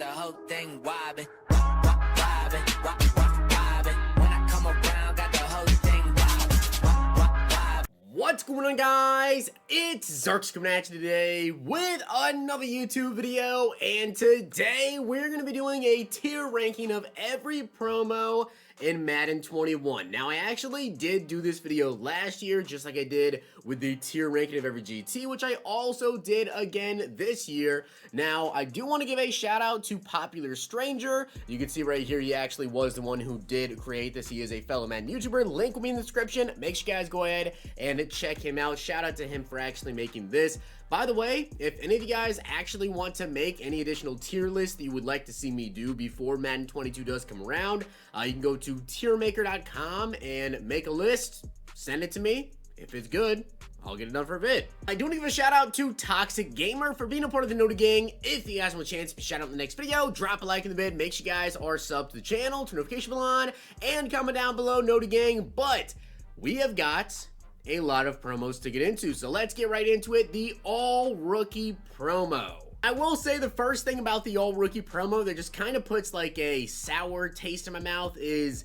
the whole thing wobbin', wobbin', wobbin'. When I come around, got the whole thing wobbin'. What's going on, guys? It's Zirksee coming at you today with another YouTube video, and today we're going to be doing a tier ranking of every promo in Madden 21. Now, I actually did do this video last year, just like I did with the tier ranking of every GT, which I also did again this year. Now, I do want to give a shout out to Popular Stranger. You can see right here, he actually was the one who did create this. He is a fellow Madden YouTuber. Link will be in the description. Make sure you guys go ahead and check him out. Shout out to him for actually making this. By the way, if any of you guys actually want to make any additional tier lists that you would like to see me do before Madden 22 does come around, you can go to tiermaker.com and make a list, send it to me. If it's good, I'll get it done for a bit. I do want to give a shout out to Toxic Gamer for being a part of the Nota Gang. If you guys want a chance to be shout out in the next video, drop a like in the vid. Make sure you guys are subbed to the channel, turn notification bell on, and comment down below Nota Gang. But we have got a lot of promos to get into, so let's get right into it. The all rookie promo. I will say the first thing about the all rookie promo that just kind of puts like a sour taste in my mouth is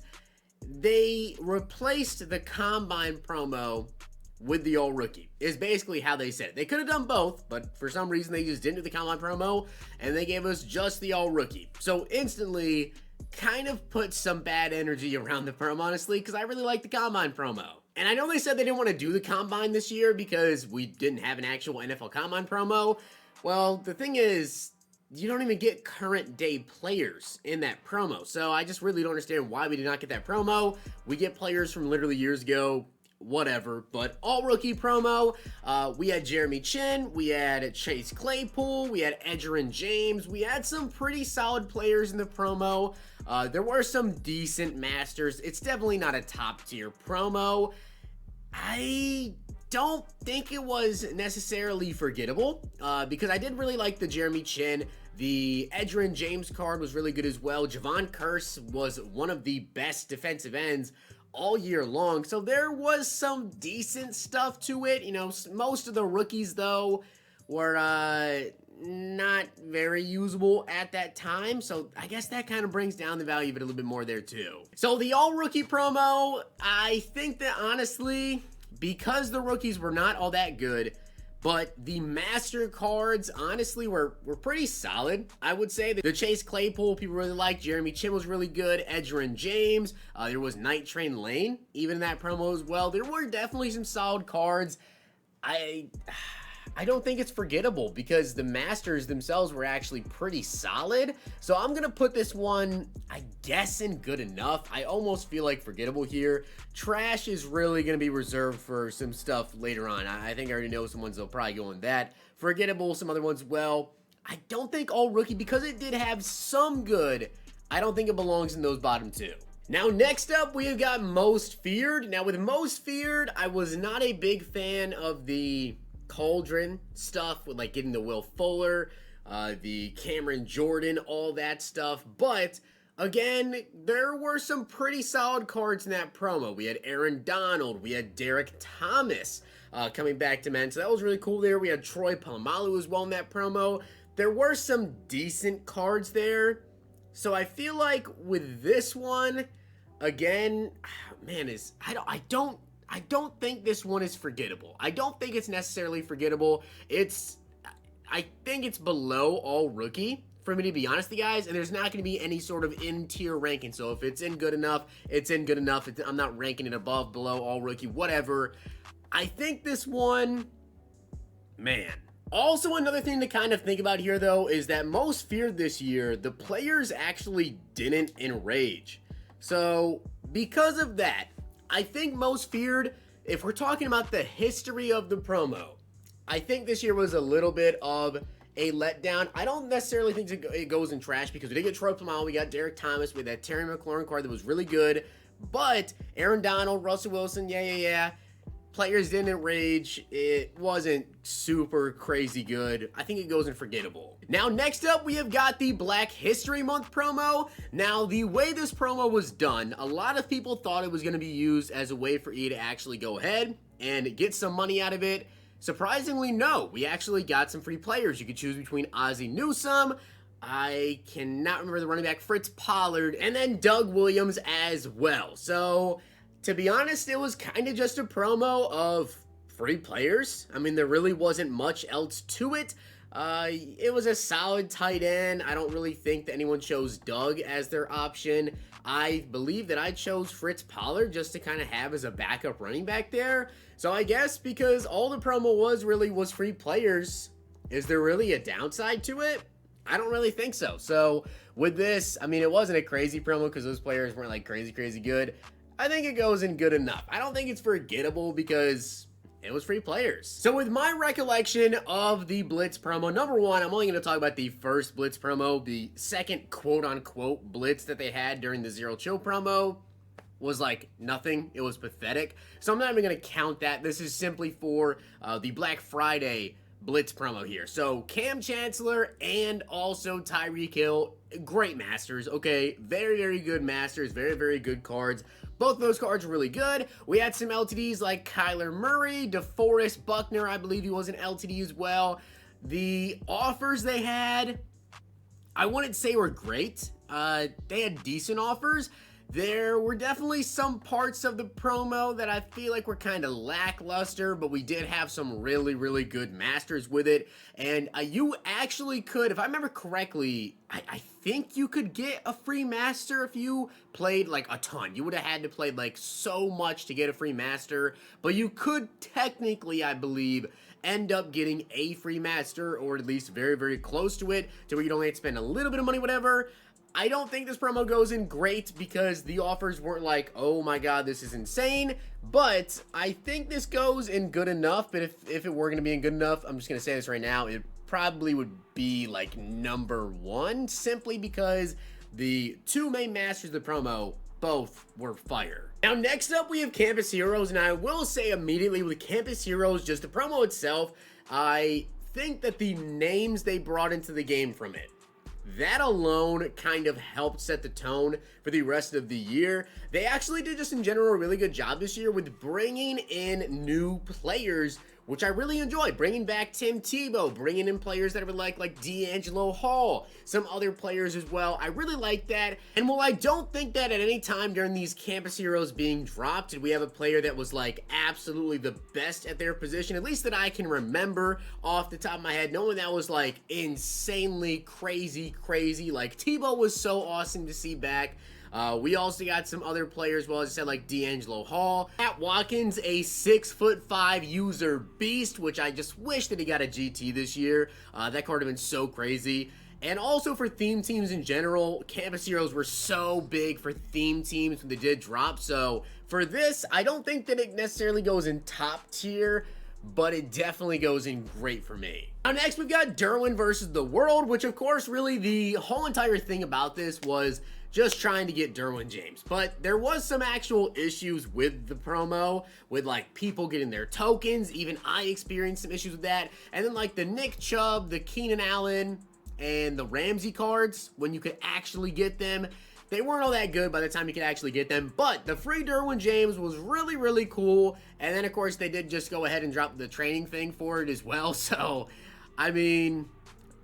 they replaced the combine promo with the all rookie, is basically how they said it. They could have done both, but for some reason they just didn't do the combine promo and they gave us just the all rookie. So instantly kind of put some bad energy around the promo, honestly, because I really like the combine promo. And I know they said they didn't want to do the combine this year because we didn't have an actual NFL combine promo. Well, the thing is, you don't even get current day players in that promo. So I just really don't understand why we did not get that promo. We get players from literally years ago, whatever. But all rookie promo, we had Jeremy Chin, we had Chase Claypool, we had Edgerrin James. We had some pretty solid players in the promo. There were some decent masters. It's definitely not a top tier promo. I don't think it was necessarily forgettable because I did really like the Jeremy Chin. The Edgerrin James card was really good as well. Javon Curse was one of the best defensive ends all year long, so there was some decent stuff to it. You know, most of the rookies though were not very usable at that time, so I guess that kind of brings down the value of it a little bit more there too. So the all rookie promo, I think that honestly, because the rookies were not all that good, but the master cards honestly were pretty solid. I would say that the Chase Claypool people really liked. Jeremy Chin was really good. Edgerrin James, there was Night Train Lane even in that promo as well. There were definitely some solid cards. I don't think it's forgettable because the masters themselves were actually pretty solid. So I'm going to put this one, I guess, in good enough. I almost feel like forgettable here. Trash is really going to be reserved for some stuff later on. I think I already know some ones that'll probably go in that. Forgettable, some other ones, well, I don't think all rookie, because it did have some good, I don't think it belongs in those bottom two. Now, next up, we have got Most Feared. Now, with Most Feared, I was not a big fan of the Cauldron stuff with like getting the Will Fuller, the Cameron Jordan, all that stuff. But again, there were some pretty solid cards in that promo. We had Aaron Donald, we had Derek Thomas coming back to men, so that was really cool there. We had Troy Polamalu as well in that promo. There were some decent cards there. So I feel like with this one, again, man, I don't think this one is forgettable. I don't think it's necessarily forgettable. I think it's below all rookie, for me to be honest with you guys, and there's not going to be any sort of in-tier ranking. So if it's in good enough, it's in good enough. I'm not ranking it above, below, all rookie, whatever. I think this one, man. Also, another thing to kind of think about here, though, is that Most Feared this year, the players actually didn't enrage. So because of that, I think Most Feared, if we're talking about the history of the promo, I think this year was a little bit of a letdown. I don't necessarily think it goes in trash because we did get Troy Polamalu, we got Derek Thomas, we had that Terry McLaurin card that was really good, but Aaron Donald, Russell Wilson, yeah. Players didn't enrage. It wasn't super crazy good. I think it goes in forgettable. Now, next up, we have got the Black History Month promo. Now, the way this promo was done, a lot of people thought it was going to be used as a way for E to actually go ahead and get some money out of it. Surprisingly, no. We actually got some free players. You could choose between Ozzie Newsome, I cannot remember the running back, Fritz Pollard, and then Doug Williams as well. So, to be honest, it was kind of just a promo of free players. I mean, there really wasn't much else to it. It was a solid tight end. I don't really think that anyone chose Doug as their option. I believe that I chose Fritz Pollard just to kind of have as a backup running back there. So I guess because all the promo was free players, is there really a downside to it? I don't really think so. So with this, I mean, it wasn't a crazy promo because those players weren't like crazy good. I think it goes in good enough. I don't think it's forgettable because it was free players. So with my recollection of the Blitz promo, number one, I'm only going to talk about the first Blitz promo. The second quote-unquote Blitz that they had during the Zero Chill promo was like nothing. It was pathetic. So I'm not even going to count that. This is simply for the Black Friday Blitz promo here. So Cam Chancellor and also Tyreek Hill, great masters. Okay, very good masters, very good cards. Both of those cards are really good. We had some LTDs like Kyler Murray, DeForest Buckner, I believe he was an LTD as well. The offers they had, I wouldn't say were great. They had decent offers. There were definitely some parts of the promo that I feel like were kind of lackluster, but we did have some really good masters with it. And you actually could, if I remember correctly, I think you could get a free master if you played like a ton. You would have had to play like so much to get a free master, but you could technically, I believe, end up getting a free master, or at least very close to it, to where you'd only have to spend a little bit of money, whatever. I don't think this promo goes in great because the offers weren't like, oh my god, this is insane, but I think this goes in good enough. But if it were going to be in good enough, I'm just going to say this right now, it probably would be like number one, simply because the two main masters of the promo both were fire. Now next up we have Campus Heroes, and I will say immediately with Campus Heroes, just the promo itself, I think that the names they brought into the game from it, that alone kind of helped set the tone for the rest of the year. They actually did just in general a really good job this year with bringing in new players, which I really enjoyed. Bringing back Tim Tebow, bringing in players that I would like D'Angelo Hall, some other players as well. I really like that. And while I don't think that at any time during these Campus Heroes being dropped did we have a player that was like absolutely the best at their position, at least that I can remember off the top of my head. No one that was like insanely crazy. Like Tebow was so awesome to see back. We also got some other players, well, as I said, like D'Angelo Hall. Matt Watkins, a 6'5" user beast, which I just wish that he got a GT this year. That card would have been so crazy. And also for theme teams in general, Campus Heroes were so big for theme teams when they did drop. So for this, I don't think that it necessarily goes in top tier, but it definitely goes in great for me. Now next we've got Derwin versus the World, which of course really the whole entire thing about this was just trying to get Derwin James. But there was some actual issues with the promo, with like people getting their tokens. Even I experienced some issues with that. And then like the Nick Chubb, the Keenan Allen, and the Ramsey cards, when you could actually get them, they weren't all that good by the time you could actually get them. But the free Derwin James was really cool. And then of course they did just go ahead and drop the training thing for it as well. So I mean,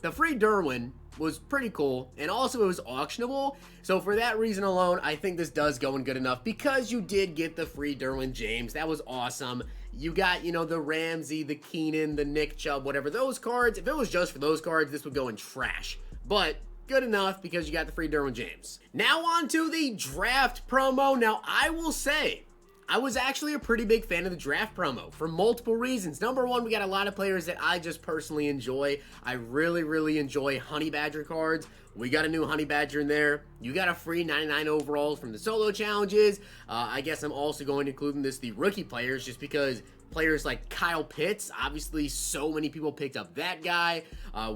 the free Derwin was pretty cool, and also it was auctionable. So for that reason alone, I think this does go in good enough because you did get the free Derwin James. That was awesome. You got, you know, the Ramsey, the Keenan, the Nick Chubb, whatever, those cards. If it was just for those cards, this would go in trash. But good enough because you got the free Derwin James. Now on to the draft promo. Now I will say, I was actually a pretty big fan of the draft promo for multiple reasons. Number one, we got a lot of players that I just personally enjoy. I really enjoy Honey Badger cards. We got a new Honey Badger in there. You got a free 99 overalls from the solo challenges. I guess I'm also going to include in this the rookie players, just because players like Kyle Pitts, obviously so many people picked up that guy.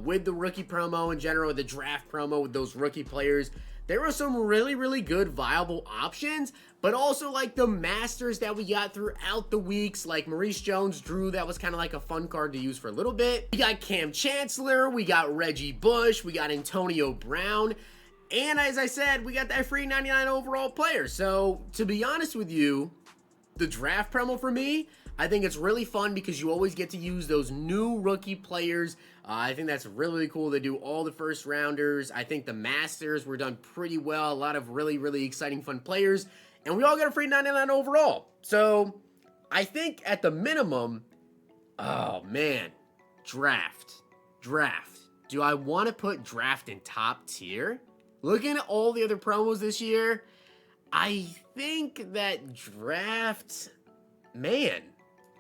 With the rookie promo in general, the draft promo with those rookie players, there were some really good viable options, but also like the masters that we got throughout the weeks, like Maurice Jones-Drew, that was kind of like a fun card to use for a little bit. We got Cam Chancellor, we got Reggie Bush, we got Antonio Brown, and as I said, we got that free 99 overall player. So to be honest with you, the draft promo for me, I think it's really fun because you always get to use those new rookie players. I think that's really, really cool. They do all the first rounders. I think the Masters were done pretty well. A lot of really, really exciting, fun players. And we all got a free 99 overall. So I think at the minimum, oh man, draft. Do I want to put draft in top tier? Looking at all the other promos this year, I think that draft, man,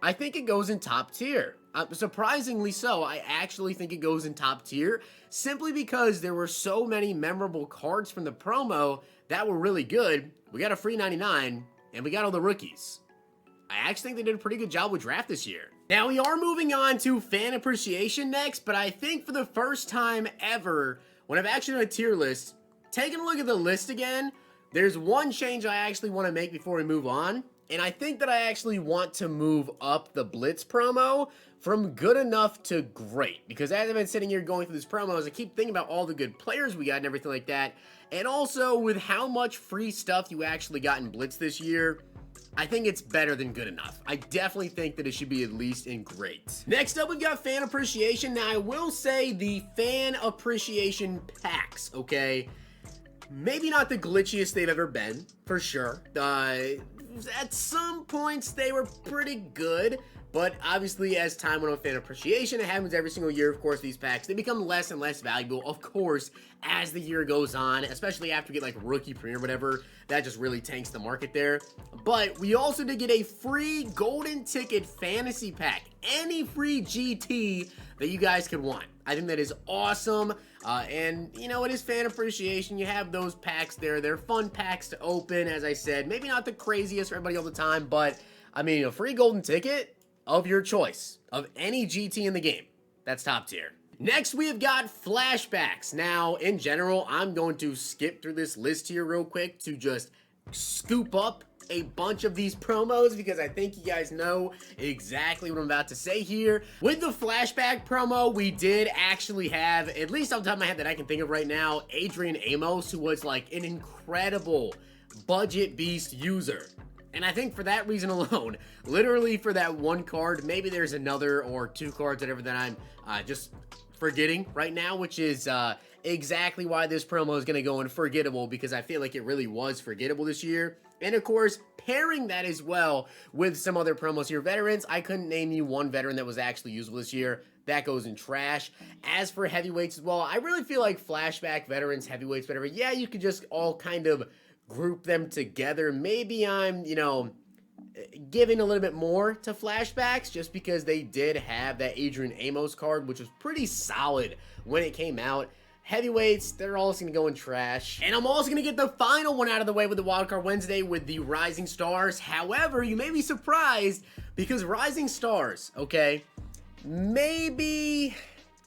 I think it goes in top tier. Surprisingly so, I actually think it goes in top tier simply because there were so many memorable cards from the promo that were really good. We got a free 99 and we got all the rookies. I actually think they did a pretty good job with draft this year. Now we are moving on to fan appreciation next, but I think for the first time ever, when I've actually done a tier list, taking a look at the list again, there's one change I actually want to make before we move on. And I think that I actually want to move up the Blitz promo from good enough to great. Because as I've been sitting here going through these promos, I keep thinking about all the good players we got and everything like that. And also with how much free stuff you actually got in Blitz this year, I think it's better than good enough. I definitely think that it should be at least in great. Next up, we've got fan appreciation. Now, I will say the fan appreciation packs, okay? Maybe not the glitchiest they've ever been, for sure. At some points, they were pretty good. But obviously, as time went on fan appreciation, it happens every single year, of course, these packs, they become less and less valuable, of course, as the year goes on, especially after we get, like, rookie premiere or whatever. That just really tanks the market there. But we also did get a free golden ticket fantasy pack. Any free GT that you guys could want. I think that is awesome. And, you know, it is fan appreciation. You have those packs there. They're fun packs to open, as I said. Maybe not the craziest for everybody all the time, but, I mean, a free golden ticket of your choice, of any GT in the game. That's top tier. Next, we have got flashbacks. Now, in general, I'm going to skip through this list here real quick to just scoop up a bunch of these promos because I think you guys know exactly what I'm about to say here. With the flashback promo, we did actually have, at least off the top of my head that I can think of right now, Adrian Amos, who was like an incredible budget beast user. And I think for that reason alone, literally for that one card, maybe there's another or two cards, whatever, that I'm just forgetting right now, which is exactly why this promo is going to go unforgettable, because I feel like it really was forgettable this year. And of course, pairing that as well with some other promos here. Veterans, I couldn't name you one veteran that was actually usable this year. That goes in trash. As for heavyweights as well, I really feel like flashback, veterans, heavyweights, whatever, yeah, you could just all kind of group them together. Maybe I'm, you know, giving a little bit more to flashbacks just because they did have that Adrian Amos card, which was pretty solid when it came out. Heavyweights, they're also going to go in trash. And I'm also going to get the final one out of the way with the Wildcard Wednesday with the Rising Stars. However, you may be surprised because Rising Stars, okay, maybe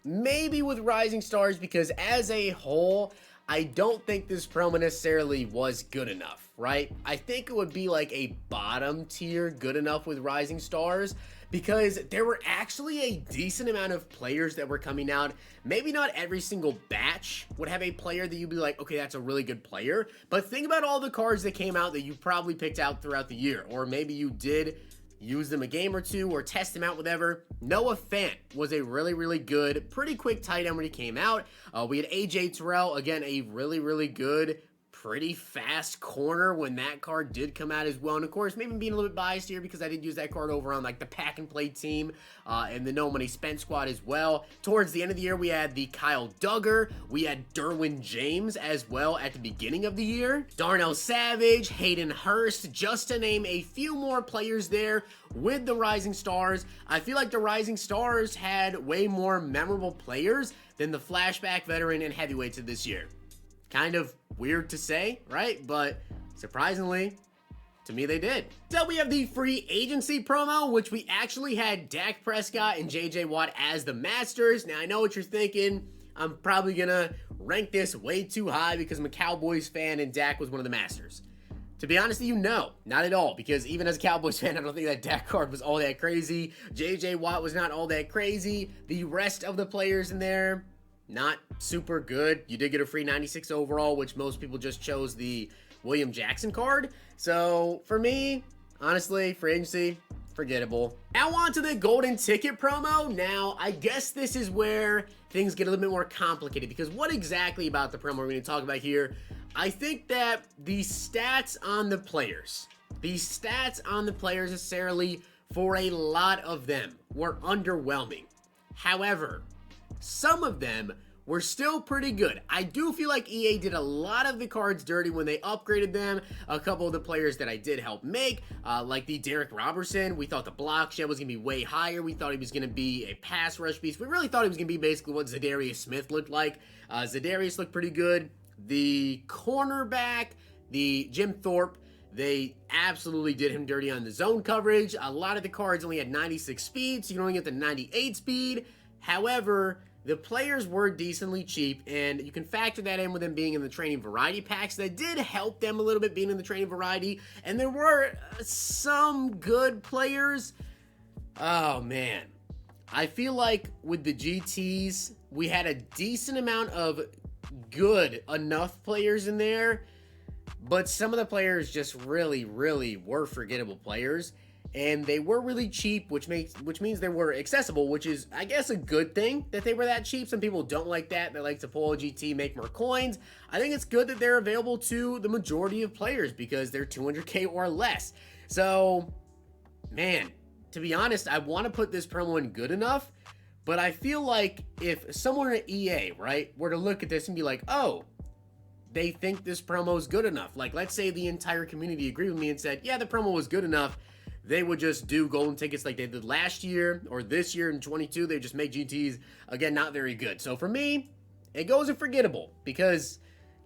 with Rising Stars, because as a whole, I don't think this promo necessarily was good enough, right? I think it would be like a bottom tier good enough with Rising Stars because there were actually a decent amount of players that were coming out. Maybe not every single batch would have a player that you'd be like, okay, that's a really good player. But think about all the cards that came out that you probably picked out throughout the year, or maybe you did use them a game or two or test them out, whatever. Noah Fant was a really, really good, pretty quick tight end when he came out. We had AJ Terrell, again, a really, really good, pretty fast corner when that card did come out as well. And of course, maybe being a little bit biased here because I did use that card over on like the pack and play team and the No Money Spent squad as well. Towards the end of the year, we had the Kyle Duggar, we had Derwin James as well at the beginning of the year, Darnell Savage, Hayden Hurst, just to name a few more players there with the Rising Stars. I feel like the Rising Stars had way more memorable players than the flashback, veteran, and heavyweights of this year. Kind of weird to say, right? But surprisingly, to me, they did. So we have the free agency promo, which we actually had Dak Prescott and JJ Watt as the Masters. Now, I know what you're thinking. I'm probably gonna rank this way too high because I'm a Cowboys fan and Dak was one of the Masters. To be honest with you, no, not at all. Because even as a Cowboys fan, I don't think that Dak card was all that crazy. JJ Watt was not all that crazy. The rest of the players in there, not super good. You did get a free 96 overall, which most people just chose the William Jackson card. So for me, honestly, free agency, forgettable. Now on to the golden ticket promo. Now, I guess this is where things get a little bit more complicated, because what exactly about the promo we're going to talk about here? I think that the stats on the players necessarily, for a lot of them, were underwhelming. However, some of them were still pretty good. I do feel like EA did a lot of the cards dirty when they upgraded them. A couple of the players that I did help make, like the Derek Robertson, we thought the block shed was going to be way higher. We thought he was going to be a pass rush beast. We really thought he was going to be basically what Zadarius Smith looked like. Zadarius looked pretty good. The cornerback, the Jim Thorpe, they absolutely did him dirty on the zone coverage. A lot of the cards only had 96 speed, so you can only get the 98 speed. However, the players were decently cheap, and you can factor that in with them being in the training variety packs. That did help them a little bit being in the training variety, and there were some good players. Oh, man. I feel like with the GTs, we had a decent amount of good enough players in there, but some of the players just really were forgettable players. And they were really cheap, which means they were accessible, which is, I guess, a good thing that they were that cheap. Some people don't like that. They like to pull a GT, make more coins. I think it's good that they're available to the majority of players because they're 200k or less. So, man, to be honest, I want to put this promo in good enough, but I feel like if someone at EA, right, were to look at this and be like, oh, they think this promo is good enough. Like, let's say the entire community agreed with me and said, yeah, the promo was good enough. They would just do golden tickets like they did last year or this year in 22. They just make GTs, again, not very good. So for me, it goes in forgettable because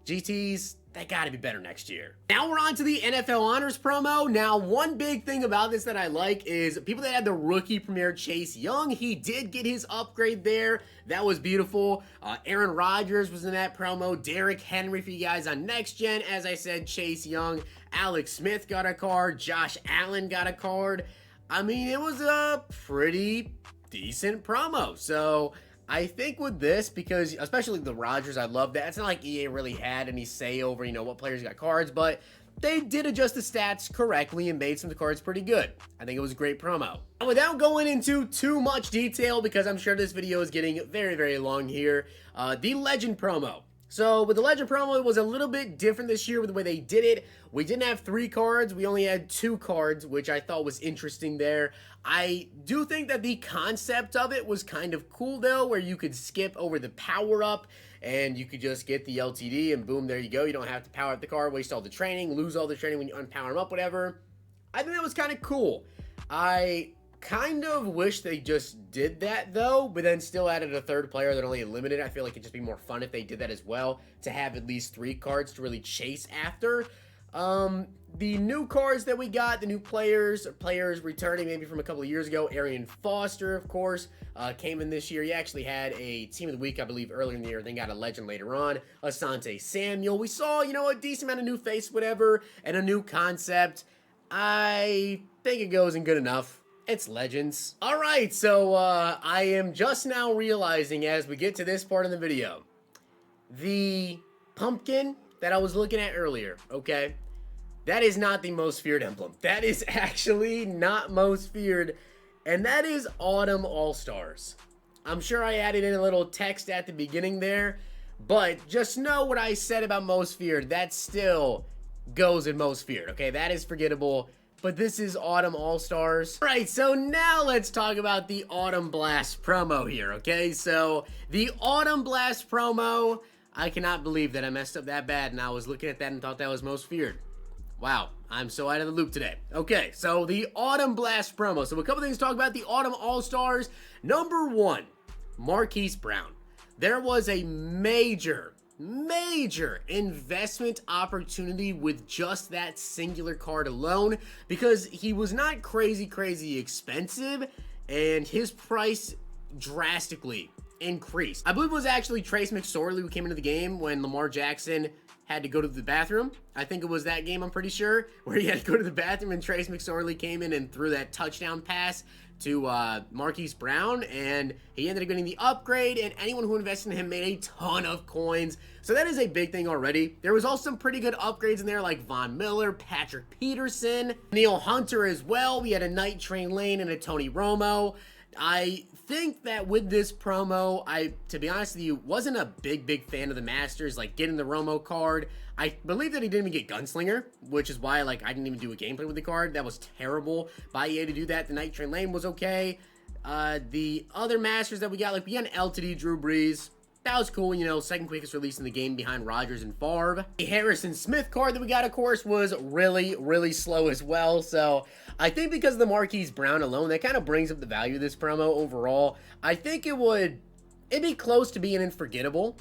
GTs, they got to be better next year. Now we're on to the NFL Honors promo. Now, one big thing about this that I like is people that had the rookie premier Chase Young. He did get his upgrade there. That was beautiful. Aaron Rodgers was in that promo. Derrick Henry for you guys on Next Gen. As I said, Chase Young. Alex Smith got a card. Josh Allen got a card. I mean, it was a pretty decent promo. So I think with this, because especially the Rodgers, I love that. It's not like EA really had any say over, you know, what players got cards, but they did adjust the stats correctly and made some of the cards pretty good. I think it was a great promo. And without going into too much detail, because I'm sure this video is getting very long here, the Legend promo. So with the Legend promo, it was a little bit different this year with the way they did it. We didn't have 3 cards. We only had 2 cards, which I thought was interesting there. I do think that the concept of it was kind of cool, though, where you could skip over the power-up and you could just get the LTD and boom, there you go. You don't have to power up the card, waste all the training, lose all the training when you unpower them up, whatever. I think that was kind of cool. I kind of wish they just did that, though, but then still added a 3rd player that only limited. I feel like it'd just be more fun if they did that as well, to have at least 3 cards to really chase after. The new cards that we got, the new players returning maybe from a couple of years ago. Arian Foster, of course, came in this year. He actually had a Team of the Week, I believe, earlier in the year, then got a Legend later on. Asante Samuel. We saw, you know, a decent amount of new face, whatever, and a new concept. I think it goes in good enough. It's Legends. All right, so I am just now realizing as we get to this part of the video, the pumpkin that I was looking at earlier, okay, that is not the most feared emblem. That is actually not most feared, and that is Autumn All-Stars. I'm sure I added in a little text at the beginning there, but just know what I said about most feared. That still goes in most feared, okay? That is forgettable. But this is Autumn All-Stars. All right, so now let's talk about the Autumn Blast promo here, okay? So the Autumn Blast promo, I cannot believe that I messed up that bad and I was looking at that and thought that was most feared. Wow, I'm so out of the loop today. Okay, so the Autumn Blast promo. So a couple things to talk about the Autumn All-Stars. Number 1, Marquise Brown. There was a major investment opportunity with just that singular card alone because he was not crazy expensive and his price drastically increased. I believe it was actually Trace McSorley who came into the game when Lamar Jackson had to go to the bathroom. I think it was that game, I'm pretty sure, where he had to go to the bathroom and Trace McSorley came in and threw that touchdown pass to Marquise Brown, and he ended up getting the upgrade, and anyone who invested in him made a ton of coins. So that is a big thing already. There was also some pretty good upgrades in there, like Von Miller, Patrick Peterson, Neil Hunter as well. We had a Night Train Lane and a Tony Romo. I think that with this promo, to be honest with you, wasn't a big fan of the Masters, like getting the Romo card. I believe that he didn't even get Gunslinger, which is why I didn't even do a gameplay with the card. That was terrible by EA to do that. The Night Train Lane was okay. The other Masters that we got, like we got an LTD Drew Brees. That was cool, you know, second quickest release in the game behind Rodgers and Favre. The Harrison Smith card that we got, of course, was really slow as well. So I think because of the Marquise Brown alone, that kind of brings up the value of this promo overall. I think it'd be close to being unforgettable.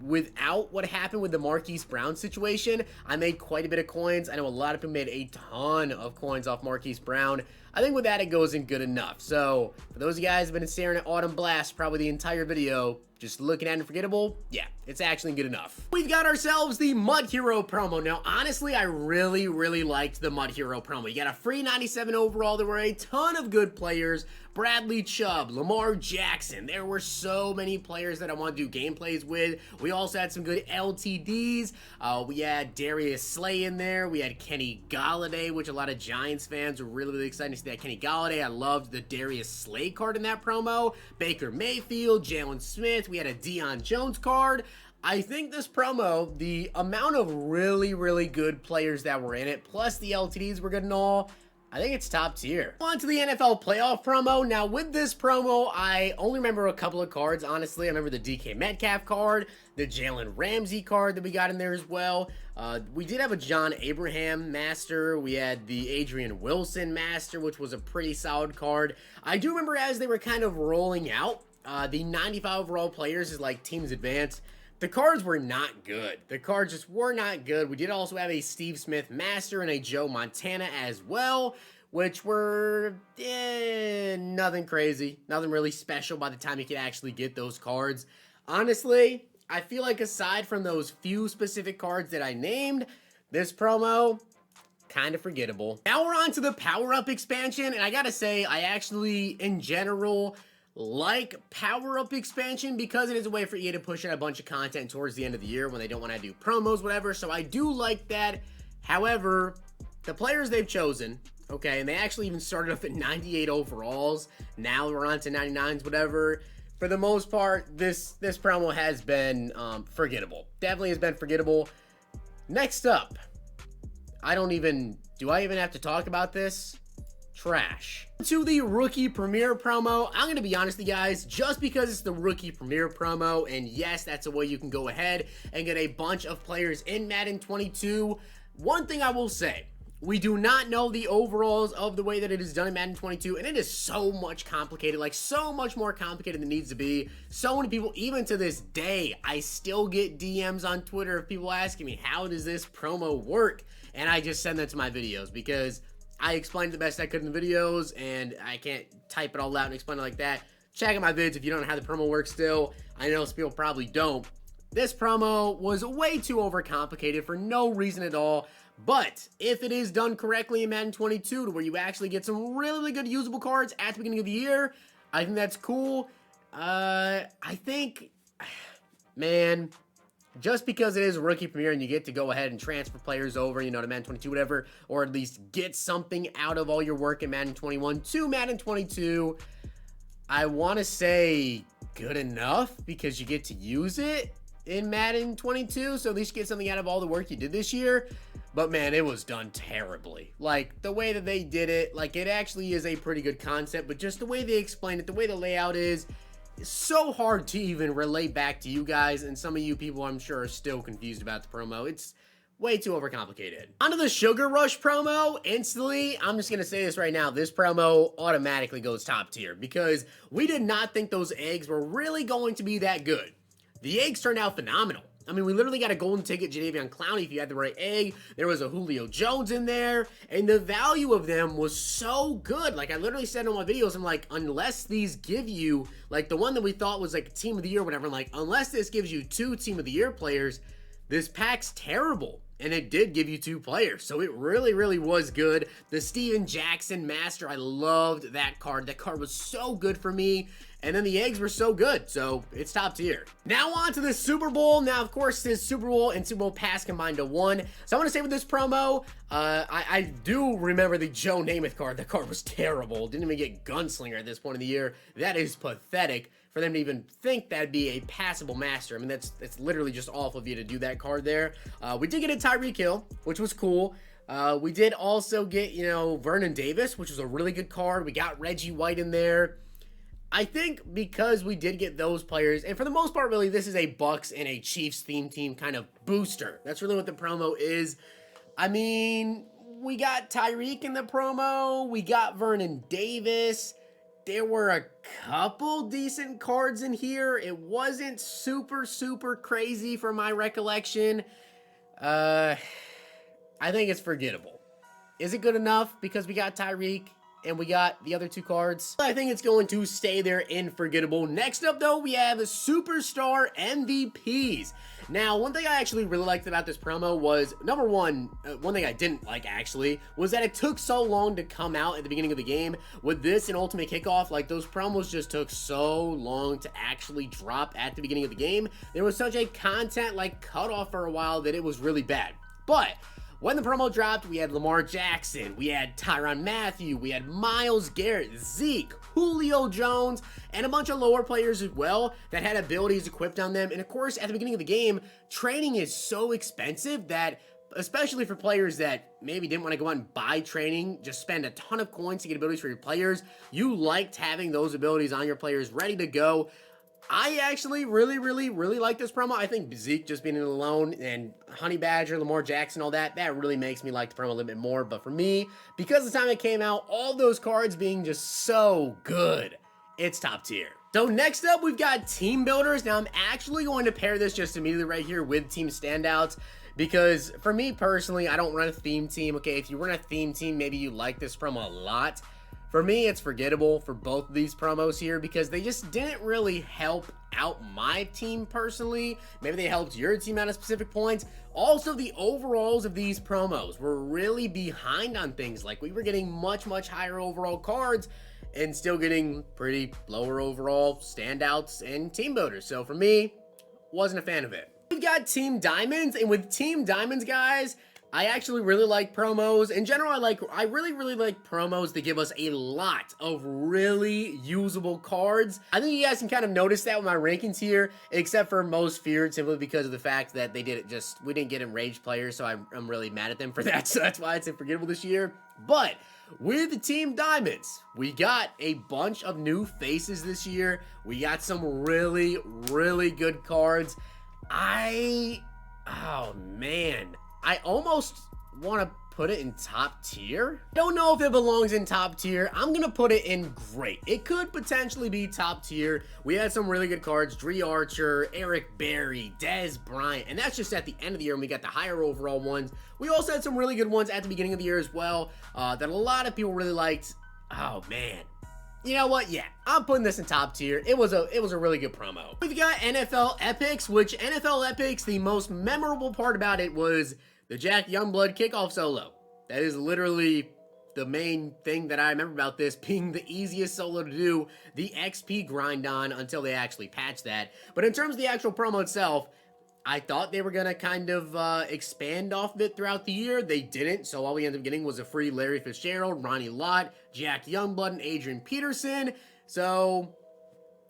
Without what happened with the Marquise Brown situation, I made quite a bit of coins. I know a lot of people made a ton of coins off Marquise Brown. I think with that, it goes in good enough. So for those of you guys who have been staring at Autumn Blast probably the entire video, just looking at Unforgettable, yeah, it's actually good enough. We've got ourselves the Mud Hero promo. Now, honestly, I really liked the Mud Hero promo. You got a free 97 overall. There were a ton of good players. Bradley Chubb, Lamar Jackson. There were so many players that I want to do gameplays with. We also had some good LTDs. We had Darius Slay in there. We had Kenny Galladay, which a lot of Giants fans were really excited to see that Kenny Galladay. I loved the Darius Slay card in that promo. Baker Mayfield, Jalen Smith. We had a Deion Jones card. I think this promo, the amount of really good players that were in it, plus the LTDs were good and all, I think it's top tier. On to the NFL playoff promo. Now, with this promo, I only remember a couple of cards, honestly. I remember the DK Metcalf card, the Jalen Ramsey card that we got in there as well. We did have a John Abraham master. We had the Adrian Wilson master, which was a pretty solid card. I do remember as they were kind of rolling out, the 95 overall players is like Teams Advance. The cards were not good. The cards just were not good. We did also have a Steve Smith Master and a Joe Montana as well, which were nothing crazy. Nothing really special by the time you could actually get those cards. Honestly, I feel like aside from those few specific cards that I named, this promo, kind of forgettable. Now we're on to the power-up expansion, and I gotta say, I actually, in general, like power-up expansion because it is a way for EA to push out a bunch of content towards the end of the year when they don't want to do promos, whatever, so I do like that. However, the players they've chosen, okay, and they actually even started off at 98 overalls, now we're on to 99s, whatever. For the most part, this promo has been forgettable. Definitely has been forgettable. Next up, do I even have to talk about this? Trash. To the Rookie Premiere promo, I'm going to be honest with you guys, just because it's the Rookie Premiere promo, and yes, that's a way you can go ahead and get a bunch of players in Madden 22, one thing I will say, we do not know the overalls of the way that it is done in Madden 22, and it is so much complicated, like so much more complicated than it needs to be. So many people, even to this day, I still get DMs on Twitter of people asking me, how does this promo work? And I just send that to my videos because I explained the best I could in the videos, and I can't type it all out and explain it like that. Check out my vids if you don't know how the promo works still. I know some people probably don't. This promo was way too overcomplicated for no reason at all, but if it is done correctly in Madden 22 to where you actually get some really good usable cards at the beginning of the year, I think that's cool. I think, man, just because it is a Rookie Premiere and you get to go ahead and transfer players over, you know, to Madden 22, whatever, or at least get something out of all your work in Madden 21 to Madden 22, I want to say good enough because you get to use it in Madden 22, so at least you get something out of all the work you did this year. But man, it was done terribly. Like, the way that they did it, like, it actually is a pretty good concept, but just the way they explain it, the way the layout is, it's so hard to even relate back to you guys, and some of you people I'm sure are still confused about the promo. It's way too overcomplicated. Onto the Sugar Rush promo. Instantly, I'm just gonna say this right now, this promo automatically goes top tier because we did not think those eggs were really going to be that good. The eggs turned out phenomenal. I mean, we literally got a golden ticket, Jadeveon Clowney, if you had the right egg. There was a Julio Jones in there, and the value of them was so good. Like, I literally said in my videos, I'm like, unless these give you, like, the one that we thought was, like, Team of the Year or whatever, I'm like, unless this gives you 2 Team of the Year players, this pack's terrible. And it did give you 2 players, so it really, really was good. The Steven Jackson Master, I loved that card. That card was so good for me. And then the eggs were so good, so it's top tier. Now on to the Super Bowl. Now, of course, this Super Bowl and Super Bowl Pass combined to 1. So I want to say with this promo, I do remember the Joe Namath card. That card was terrible. Didn't even get Gunslinger at this point of the year. That is pathetic for them to even think that'd be a passable master. I mean, that's literally just awful of you to do that card there. We did get a Tyreek Hill, which was cool. We did also get, you know, Vernon Davis, which was a really good card. We got Reggie White in there. I think because we did get those players, and for the most part, really, this is a Bucks and a Chiefs theme team kind of booster. That's really what the promo is. I mean, we got Tyreek in the promo. We got Vernon Davis. There were a couple decent cards in here. It wasn't super, super crazy from my recollection. I think it's forgettable. Is it good enough because we got Tyreek and we got the other 2 cards? I think it's going to stay there in forgettable. Next up, though, we have Superstar MVPs. Now, one thing I actually really liked about this promo was, number one thing I didn't like, actually, was that it took so long to come out at the beginning of the game. With this and Ultimate Kickoff, like, those promos just took so long to actually drop at the beginning of the game. There was such a content, like, cutoff for a while that it was really bad. But when the promo dropped, we had Lamar Jackson, we had Tyrann Mathieu, we had Myles Garrett, Zeke, Julio Jones, and a bunch of lower players as well that had abilities equipped on them. And of course, at the beginning of the game, training is so expensive that, especially for players that maybe didn't want to go out and buy training, just spend a ton of coins to get abilities for your players, you liked having those abilities on your players ready to go. I actually really like this promo. I think Zeke just being in alone and Honey Badger, Lamar Jackson, all that really makes me like the promo a little bit more. But for me, because of the time it came out, all those cards being just so good, it's top tier. So next up, we've got Team Builders. Now, I'm actually going to pair this just immediately right here with Team Standouts, because for me personally, I don't run a theme team. Okay, if you run a theme team, maybe you like this promo a lot. For me, it's forgettable for both of these promos here because they just didn't really help out my team personally. Maybe they helped your team out at specific points. Also, the overalls of these promos were really behind on things. Like, we were getting much higher overall cards and still getting pretty lower overall standouts and team builders. So for me, wasn't a fan of it. We've got Team Diamonds, and with Team Diamonds, guys, I actually really like promos. In general, I really like promos that give us a lot of really usable cards. I think you guys can kind of notice that with my rankings here, except for Most Feared, simply because of the fact that we didn't get enraged players, so I'm really mad at them for that. So that's why it's unforgettable this year. But with Team Diamonds, we got a bunch of new faces this year. We got some really good cards. Oh man, I almost want to put it in top tier. Don't know if it belongs in top tier. I'm gonna put it in great. It could potentially be top tier. We had some really good cards: Dre Archer, Eric Berry, Dez Bryant, and that's just at the end of the year when we got the higher overall ones. We also had some really good ones at the beginning of the year as well that a lot of people really liked. Oh man. You know what? Yeah, I'm putting this in top tier. It was a really good promo. We've got NFL Epics, which NFL Epics, the most memorable part about it was the Jack Youngblood kickoff solo. That is literally the main thing that I remember about this, being the easiest solo to do, the XP grind on until they actually patch that. But in terms of the actual promo itself, I thought they were going to kind of expand off of it throughout the year. They didn't, so all we ended up getting was a free Larry Fitzgerald, Ronnie Lott, Jack Youngblood, and Adrian Peterson. So,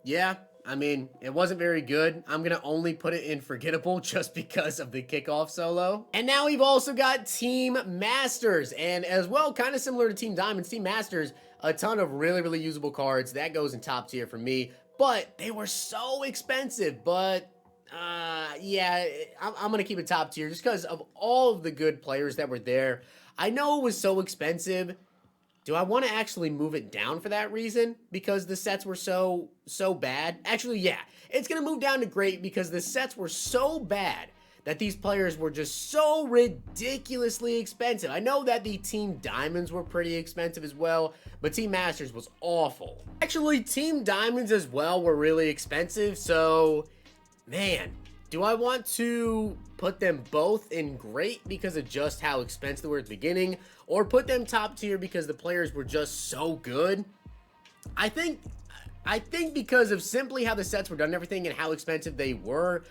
yeah, I mean, it wasn't very good. I'm going to only put it in forgettable just because of the kickoff solo. And now we've also got Team Masters. And as well, kind of similar to Team Diamonds, Team Masters, a ton of really usable cards. That goes in top tier for me. But they were so expensive, but yeah, I'm gonna keep it top tier just because of all of the good players that were there. I know it was so expensive. do I want to actually move it down for that reason? Because the sets were so bad? Actually, yeah. It's going to move down to great because the sets were so bad that these players were just so ridiculously expensive. I know that the Team Diamonds were pretty expensive as well, but Team Masters was awful. Actually, Team Diamonds as well were really expensive, so, man, do I want to put them both in great because of just how expensive they were at the beginning, or put them top tier because the players were just so good? I think because of simply how the sets were done and everything and how expensive they were,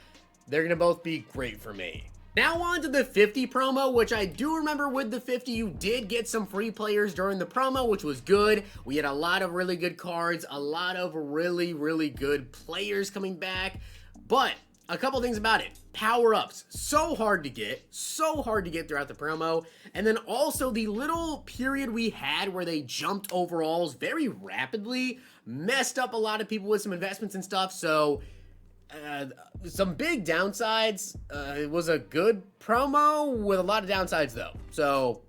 they're going to both be great for me. Now on to the 50 promo, which I do remember with the 50, you did get some free players during the promo, which was good. We had a lot of really good cards, a lot of really, really good players coming back, but a couple things about it. Power-ups, so hard to get throughout the promo. And then also the little period we had where they jumped overalls very rapidly, messed up a lot of people with some investments and stuff, so some big downsides. It was a good promo with a lot of downsides though, so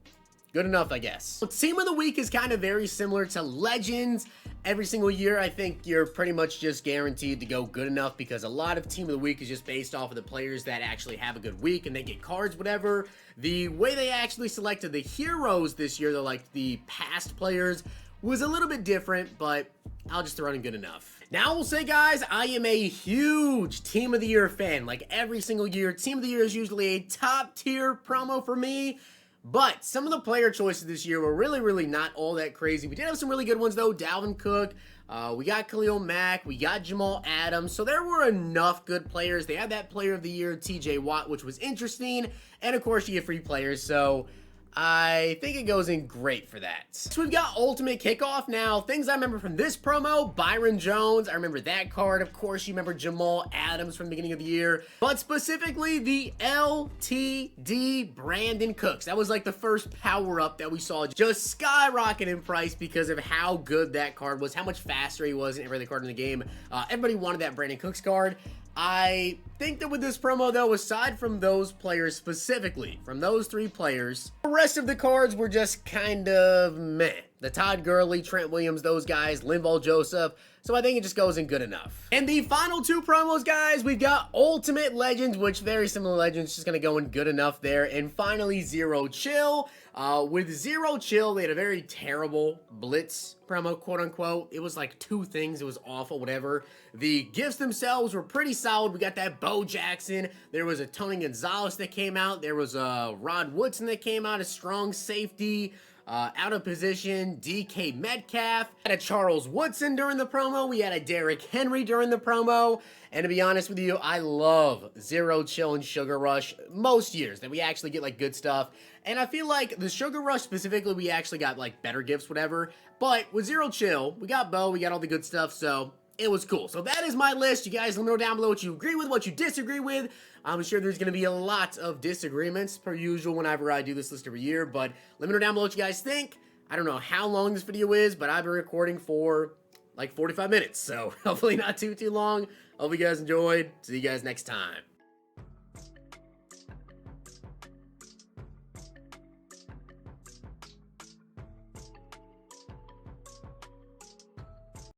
good enough, I guess. Team of the week is kind of very similar to Legends. Every single year, I think you're pretty much just guaranteed to go good enough because a lot of Team of the Week is just based off of the players that actually have a good week and they get cards, whatever. The way they actually selected the heroes this year, though, like the past players, was a little bit different, but I'll just throw in good enough. Now, I will say, guys, I am a huge Team of the Year fan. Like, every single year, Team of the Year is usually a top-tier promo for me. But some of the player choices this year were really, really not all that crazy. We did have some really good ones, though. Dalvin Cook, we got Khalil Mack, we got Jamal Adams. So there were enough good players. They had that Player of the Year, TJ Watt, which was interesting. And, of course, you get free players. So I think it goes in great for that. So we've got Ultimate Kickoff now. Things I remember from this promo, Byron Jones. I remember that card. Of course, you remember Jamal Adams from the beginning of the year. But specifically, the LTD Brandon Cooks. That was like the first power-up that we saw just skyrocket in price because of how good that card was, how much faster he was than every other card in the game. Everybody wanted that Brandon Cooks card. I think that with this promo, though, aside from those players specifically, from those three players, the rest of the cards were just kind of meh. The Todd Gurley, Trent Williams, those guys, Linval Joseph. So I think it just goes in good enough. And the final two promos, guys, we've got Ultimate Legends, which very similar to Legends, just going to go in good enough there. And finally, Zero Chill. With Zero Chill, they had a very terrible Blitz promo, quote unquote. It was like two things. It was awful, whatever. The gifts themselves were pretty solid. We got that Bo Jackson. There was a Tony Gonzalez that came out. There was a Rod Woodson that came out, a strong safety. Out of position, DK Metcalf. We had a Charles Woodson during the promo. We had a Derrick Henry during the promo. And to be honest with you, I love Zero Chill and Sugar Rush most years that we actually get like good stuff. And I feel like the Sugar Rush specifically, we actually got like better gifts, whatever. But with Zero Chill, we got Bo, we got all the good stuff, so it was cool. So that is my list. You guys let me know down below what you agree with, what you disagree with. I'm sure there's going to be a lot of disagreements, per usual, whenever I do this list every year. But let me know down below what you guys think. I don't know how long this video is, but I've been recording for like 45 minutes. So hopefully not too long. Hope you guys enjoyed. See you guys next time.